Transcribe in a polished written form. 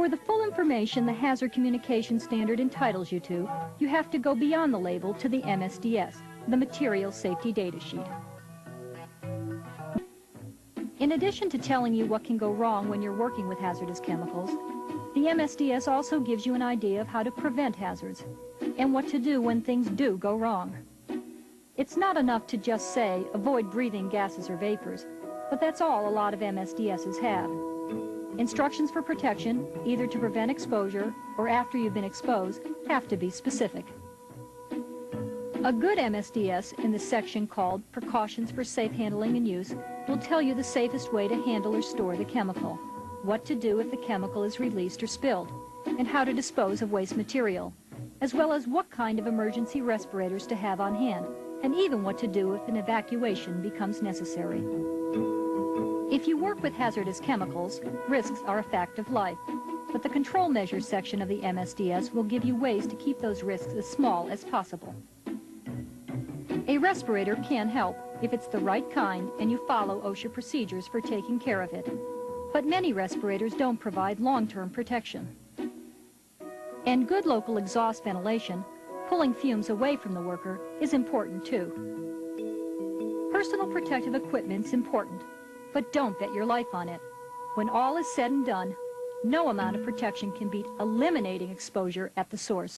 For the full information the Hazard Communication Standard entitles you to, you have to go beyond the label to the MSDS, the Material Safety Data Sheet. In addition to telling you what can go wrong when you're working with hazardous chemicals, the MSDS also gives you an idea of how to prevent hazards and what to do when things do go wrong. It's not enough to just say, avoid breathing gases or vapors, but that's all a lot of MSDSs have. Instructions for protection, either to prevent exposure or after you've been exposed, have to be specific. A good MSDS in the section called Precautions for Safe Handling and Use will tell you the safest way to handle or store the chemical, what to do if the chemical is released or spilled, and how to dispose of waste material, as well as what kind of emergency respirators to have on hand, and even what to do if an evacuation becomes necessary. If you work with hazardous chemicals, risks are a fact of life, but the control measures section of the MSDS will give you ways to keep those risks as small as possible. A respirator can help if it's the right kind and you follow OSHA procedures for taking care of it, but many respirators don't provide long-term protection. And good local exhaust ventilation, pulling fumes away from the worker, is important too. Personal protective equipment's important, but don't bet your life on it. When all is said and done, no amount of protection can beat eliminating exposure at the source.